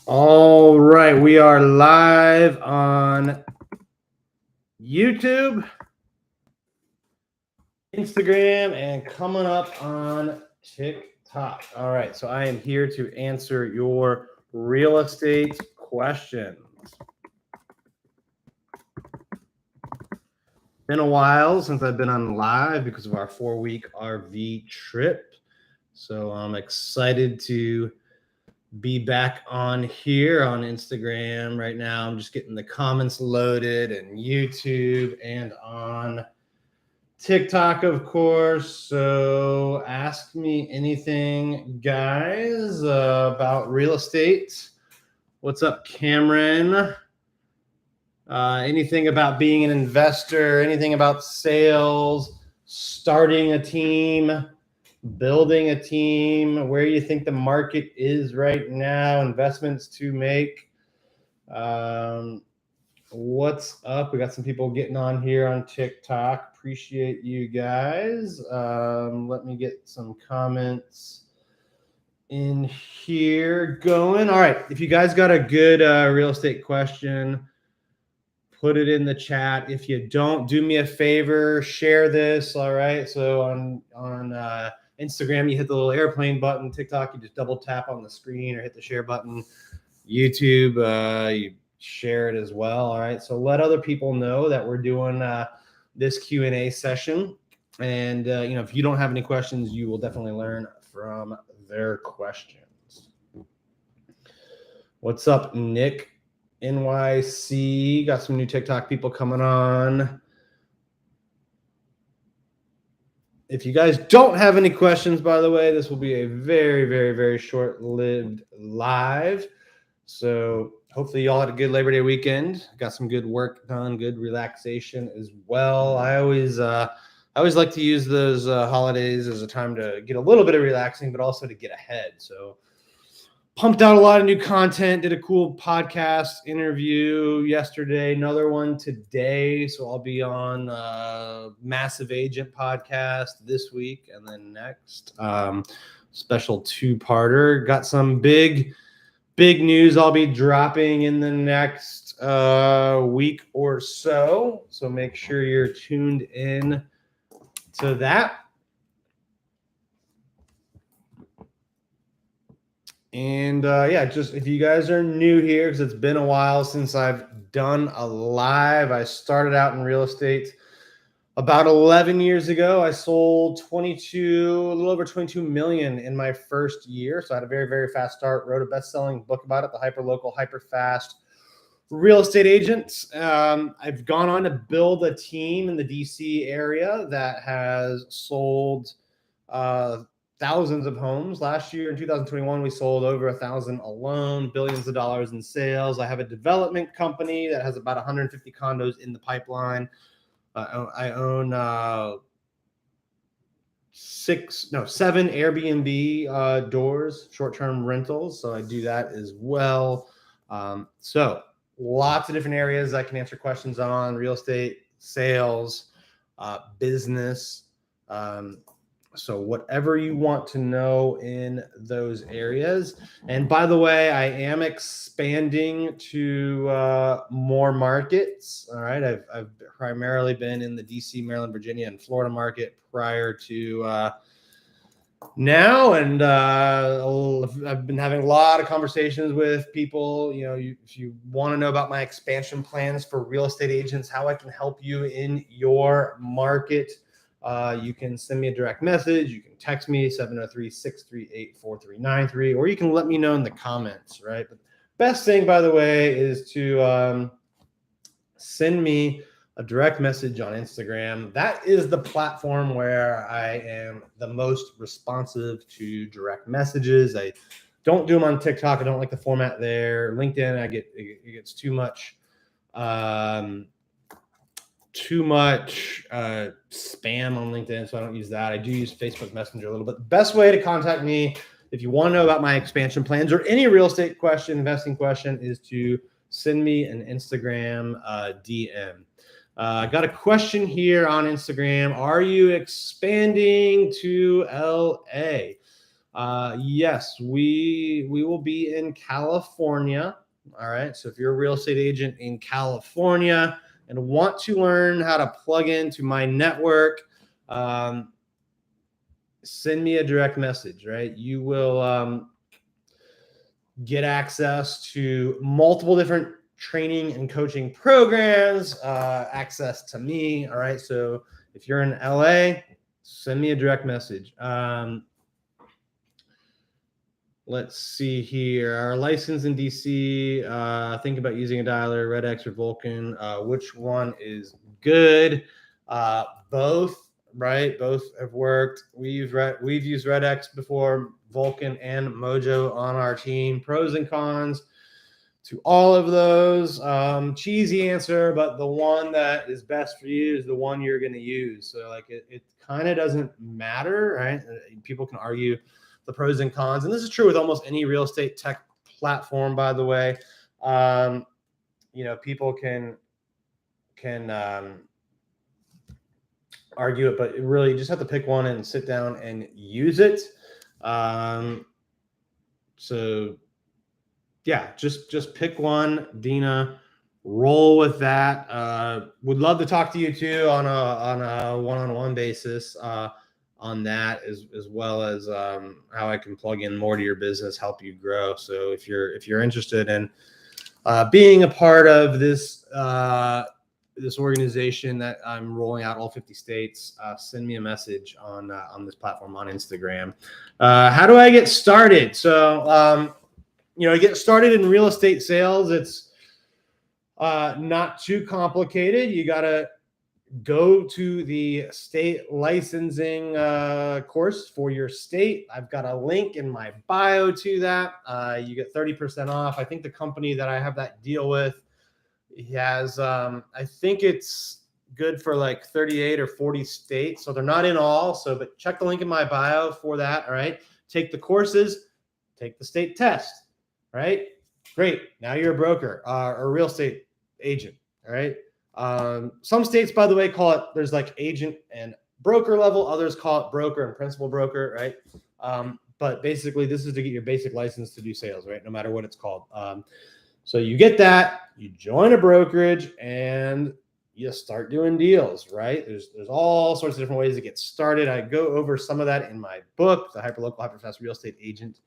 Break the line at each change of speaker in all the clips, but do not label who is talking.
All right, we are live on YouTube, Instagram, and coming up on TikTok. All right, so I am here to answer your real estate questions. Been a while since I've been on live because of our 4-week RV trip. So I'm excited to be back on here on Instagram right now. I'm just getting the comments loaded and YouTube and on TikTok, of course. So ask me anything, guys, about real estate. What's up, Cameron? Anything about being an investor, anything about sales, starting a team, building a team, where you think the market is right now, investments to make. What's up? We got some people getting on here on TikTok. Appreciate you guys. Let me get some comments in here going. All right. If you guys got a good real estate question, put it in the chat. If you don't, do me a favor, share this. All right. So on Instagram, you hit the little airplane button. TikTok, you just double tap on the screen or hit the share button. YouTube, you share it as well. All right. So let other people know that we're doing this Q&A session. And, if you don't have any questions, you will definitely learn from their questions. What's up, Nick? NYC, got some new TikTok people coming on. If you guys don't have any questions, by the way, this will be a very, very, very short-lived live. So hopefully y'all had a good Labor Day weekend. Got some good work done, good relaxation as well. I always like to use those holidays as a time to get a little bit of relaxing, but also to get ahead. So pumped out a lot of new content, did a cool podcast interview yesterday, another one today. So I'll be on Massive Agent podcast this week and then next. Special two-parter. Got some big news I'll be dropping in the next week or so. So make sure you're tuned in to that. And just if you guys are new here, because it's been a while since I've done a live. I started out in real estate about 11 years ago. I sold a little over 22 million in my first year. So I had a very, very fast start, wrote a best-selling book about it, The Hyperlocal, Hyperfast Real Estate Agent. I've gone on to build a team in the DC area that has sold thousands of homes. Last year in 2021, we sold over 1,000 alone, billions of dollars in sales. I have a development company that has about 150 condos in the pipeline. I own 7 Airbnb doors, short-term rentals. So I do that as well. So lots of different areas I can answer questions on: real estate, sales, business. So whatever you want to know in those areas. And by the way, I am expanding to more markets. All right. I've primarily been in the DC, Maryland, Virginia, and Florida market prior to now. And I've been having a lot of conversations with people. If you want to know about my expansion plans for real estate agents, how I can help you in your market, you can send me a direct message. You can text me 703-638-4393, or you can let me know in the comments, right? But best thing, by the way, is to send me a direct message on Instagram. That is the platform where I am the most responsive to direct messages. I don't do them on TikTok. I don't like the format there. LinkedIn, it gets too much spam on LinkedIn, so I don't use that. I do use Facebook Messenger a little bit. The best way to contact me if you want to know about my expansion plans or any real estate question, investing question, is to send me an Instagram DM. I got a question here on Instagram. Are you expanding to LA? Yes, we will be in California. All right. So if you're a real estate agent in California and want to learn how to plug into my network, send me a direct message. Right. You will get access to multiple different training and coaching programs, access to me. All right. So if you're in LA, send me a direct message. Let's see here. Our license in DC. Think about using a dialer, Red X or Vulcan. Which one is good? Both, right? Both have worked. We've used Red X before, Vulcan and Mojo on our team. Pros and cons to all of those. Cheesy answer, but the one that is best for you is the one you're going to use. So like it kind of doesn't matter, right? People can argue the pros and cons, and this is true with almost any real estate tech platform, by the way. People can argue it, but really you just have to pick one and sit down and use it. So yeah, just pick one, Dina. Roll with that. Would love to talk to you too on a one-on-one basis on that, as well as how I can plug in more to your business, help you grow. So if you're interested in being a part of this this organization that I'm rolling out all 50 states, send me a message on this platform on Instagram. How do I get started? So get started in real estate sales. It's not too complicated. You got to go to the state licensing course for your state. I've got a link in my bio to that. You get 30% off. I think the company that I have that deal with has, I think it's good for like 38 or 40 states. So they're not in all. But check the link in my bio for that. All right. Take the courses, take the state test. Right. Great. Now you're a broker or a real estate agent. All right. Some states, by the way, call it, there's like agent and broker level. Others call it broker and principal broker. Right. But basically this is to get your basic license to do sales, right? No matter what it's called. So you get that, you join a brokerage and you start doing deals, right? There's all sorts of different ways to get started. I go over some of that in my book, The Hyperlocal Hyperfast Real Estate Agent.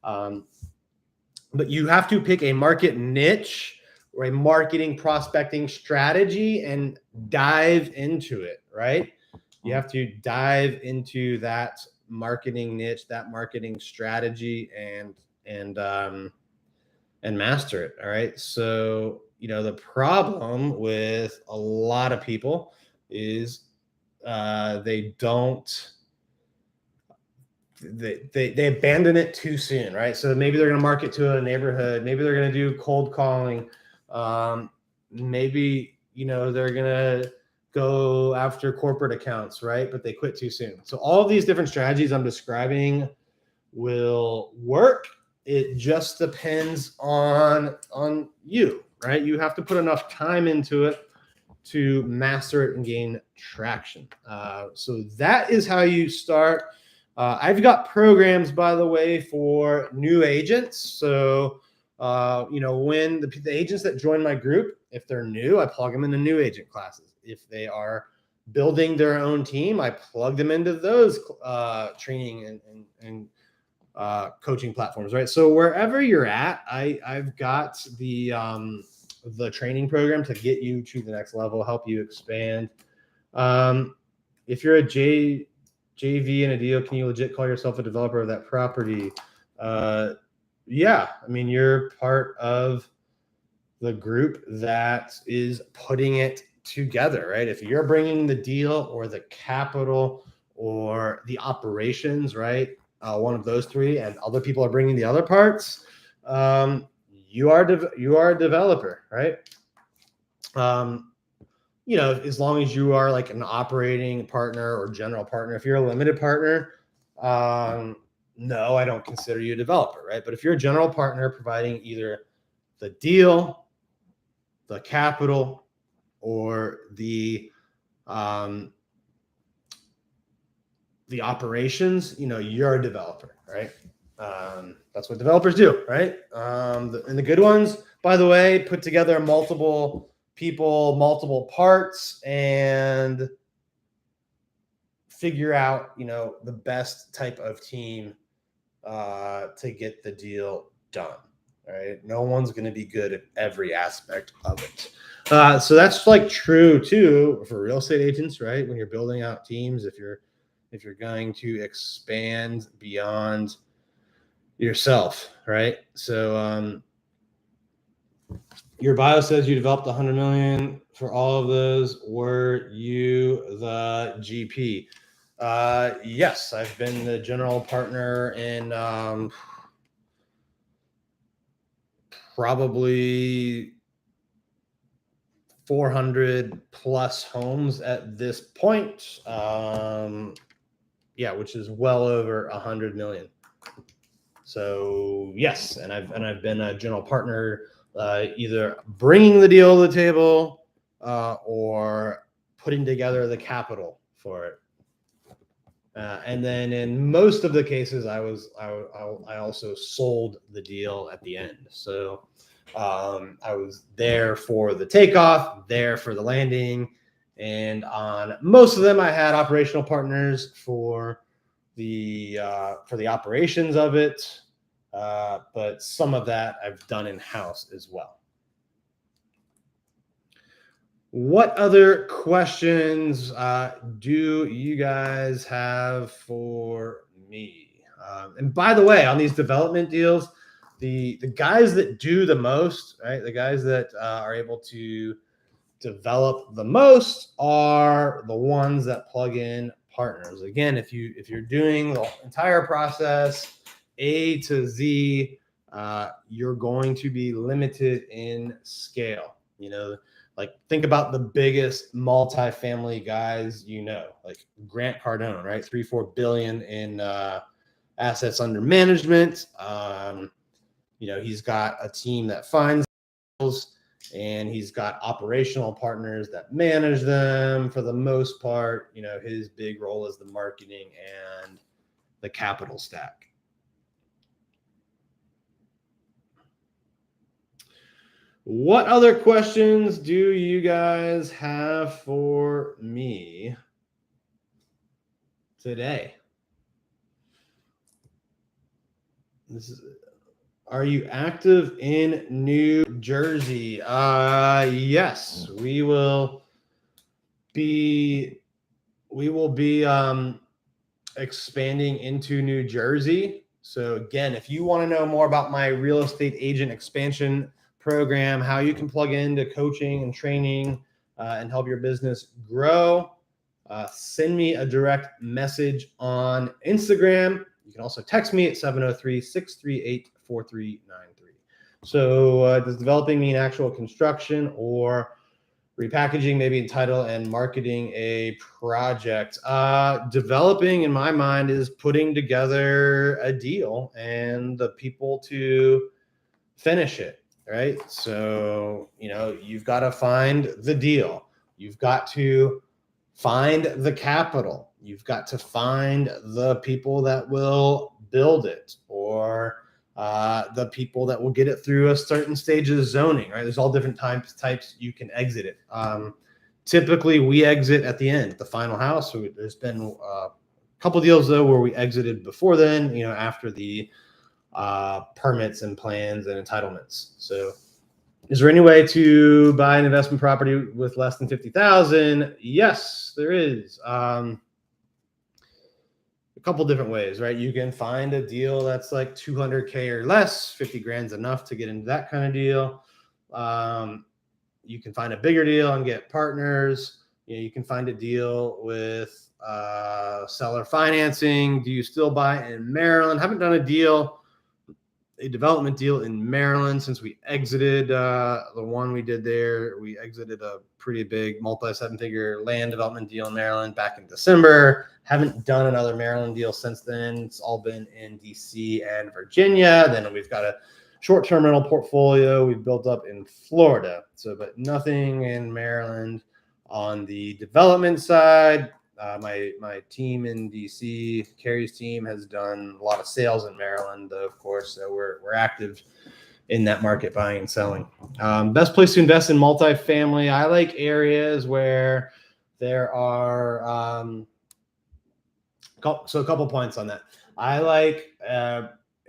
But you have to pick a market niche or a marketing prospecting strategy and dive into it, right? You have to dive into that marketing niche, that marketing strategy, and master it. All right. So, the problem with a lot of people is they abandon it too soon, right? So maybe they're going to market to a neighborhood. Maybe they're going to do cold calling. Maybe, they're going to go after corporate accounts, right? But they quit too soon. So all of these different strategies I'm describing will work. It just depends on you, right? You have to put enough time into it to master it and gain traction. So that is how you start. I've got programs, by the way, for new agents. So, when the agents that join my group, if they're new, I plug them into new agent classes. If they are building their own team, I plug them into those training and coaching platforms, right? So wherever you're at, I've got the training program to get you to the next level, help you expand. If you're a JV in a deal, can you legit call yourself a developer of that property? Yeah, I mean, you're part of the group that is putting it together, right? If you're bringing the deal or the capital or the operations, right? One of those three, and other people are bringing the other parts. You are a developer, right? As long as you are like an operating partner or general partner. If you're a limited partner, no, I don't consider you a developer, right? But if you're a general partner providing either the deal, the capital, or the the operations, you're a developer, right? That's what developers do, right? And the good ones, by the way, put together multiple people, multiple parts, and figure out, the best type of team to get the deal done. Right? No one's going to be good at every aspect of it. So that's like true too for real estate agents, right? When you're building out teams, if you're going to expand beyond yourself, right? So your bio says you developed 100 million for all of those. Were you the GP? Yes, I've been the general partner in probably 400 plus homes at this point. Which is well over 100 million. So yes, and I've been a general partner, either bringing the deal to the table or putting together the capital for it. And then in most of the cases, I also sold the deal at the end. So I was there for the takeoff, there for the landing, and on most of them, I had operational partners for the operations of it. But some of that I've done in-house as well. What other questions do you guys have for me? And by the way, on these development deals, the guys that do the most, right? The guys that are able to develop the most are the ones that plug in partners. Again, if you're doing the entire process A to Z, you're going to be limited in scale. Like think about the biggest multifamily guys, like Grant Cardone, right? 3-4 billion in assets under management. He's got a team that finds deals, and he's got operational partners that manage them for the most part. His big role is the marketing and the capital stack. What other questions do you guys have for me today? Are you active in New Jersey? Yes, we will be expanding into New Jersey. So again, if you want to know more about my real estate agent expansion program, how you can plug into coaching and training and help your business grow, send me a direct message on Instagram. You can also text me at 703-638-4393. So does developing mean actual construction or repackaging, maybe in title and marketing a project? Developing, in my mind, is putting together a deal and the people to finish it, right? So, you've got to find the deal. You've got to find the capital. You've got to find the people that will build it, or the people that will get it through a certain stage of zoning, right? There's all different types you can exit it. Typically, we exit at the end, the final house. So there's been a couple deals, though, where we exited before then, after the permits and plans and entitlements. So is there any way to buy an investment property with less than 50,000? Yes, there is. A couple different ways, right? You can find a deal that's like 200K or less. 50 grand's enough to get into that kind of deal. You can find a bigger deal and get partners. You can find a deal with seller financing. Do you still buy in Maryland? Haven't done a development deal in Maryland since we exited the one we did there. We exited a pretty big multi-7-figure land development deal in Maryland back in December. Haven't done another Maryland deal since then. It's all been in DC and Virginia. Then we've got a short-term rental portfolio we've built up in Florida. But nothing in Maryland on the development side. My team in DC, Carrie's team, has done a lot of sales in Maryland, of course. So we're active in that market, buying and selling. Best place to invest in multifamily. I like areas where there are so a couple points on that. I like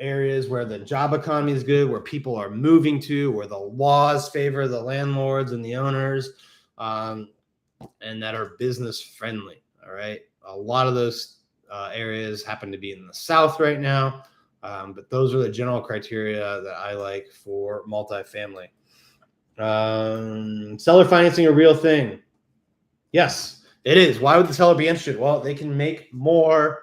areas where the job economy is good, where people are moving to, where the laws favor the landlords and the owners, and that are business friendly. All right. A lot of those areas happen to be in the South right now. But those are the general criteria that I like for multifamily. Seller financing a real thing? Yes, it is. Why would the seller be interested? Well, they can make more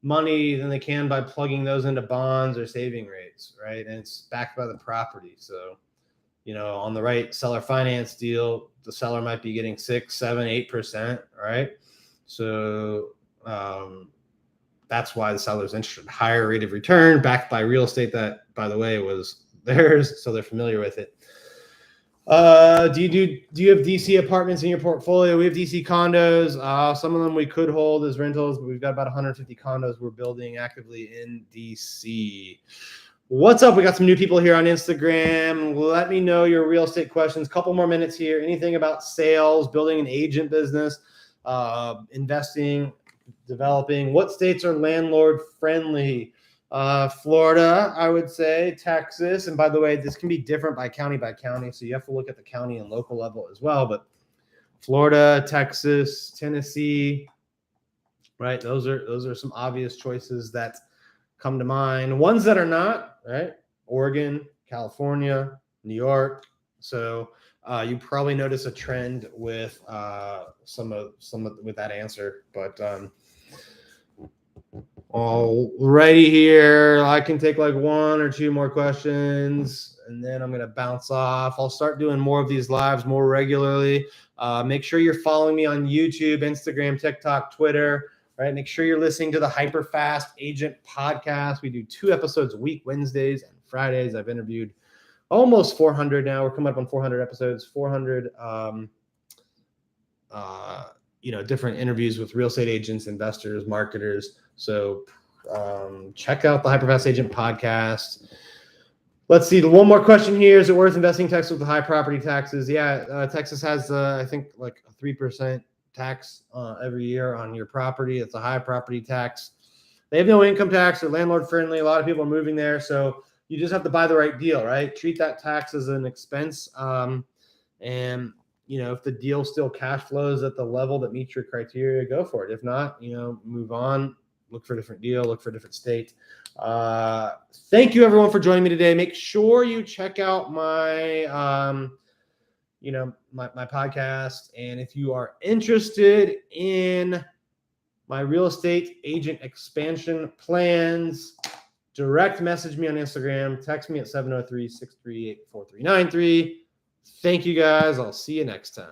money than they can by plugging those into bonds or saving rates, right? And it's backed by the property. So, on the right seller finance deal, the seller might be getting 6, 7, 8%, right? So that's why the seller's interested. Higher rate of return, backed by real estate that, by the way, was theirs, so they're familiar with it. Do you have DC apartments in your portfolio? We have DC condos. Some of them we could hold as rentals, but we've got about 150 condos we're building actively in DC. What's up? We got some new people here on Instagram. Let me know your real estate questions. Couple more minutes here. Anything about sales, building an agent business, investing, developing? What states are landlord friendly? Florida, I would say, Texas. And by the way, this can be different by county, so you have to look at the county and local level as well. But Florida, Texas, Tennessee, right? Those are some obvious choices that come to mind. Ones that are not, right? Oregon, California, New York. So you probably notice a trend with some of with that answer. But alrighty here, I can take like 1 or 2 more questions, and then I'm gonna bounce off. I'll start doing more of these lives more regularly. Make sure you're following me on YouTube, Instagram, TikTok, Twitter. Right. Make sure you're listening to the Hyperfast Agent podcast. We do 2 episodes a week, Wednesdays and Fridays. I've interviewed almost 400 now. We're coming up on 400 episodes, 400, different interviews with real estate agents, investors, marketers. So check out the Hyperfast Agent podcast. Let's see. One more question here. Is it worth investing in Texas with the high property taxes? Yeah. Texas has, I think, like a 3% tax every year on your property. It's a high property tax. They have no income tax. They're landlord friendly. A lot of people are moving there. So you just have to buy the right deal, right? Treat that tax as an expense. And, if the deal still cash flows at the level that meets your criteria, go for it. If not, move on, look for a different deal, look for a different state. Thank you everyone for joining me today. Make sure you check out my, my podcast. And if you are interested in my real estate agent expansion plans, direct message me on Instagram, text me at 703-638-4393. Thank you guys. I'll see you next time.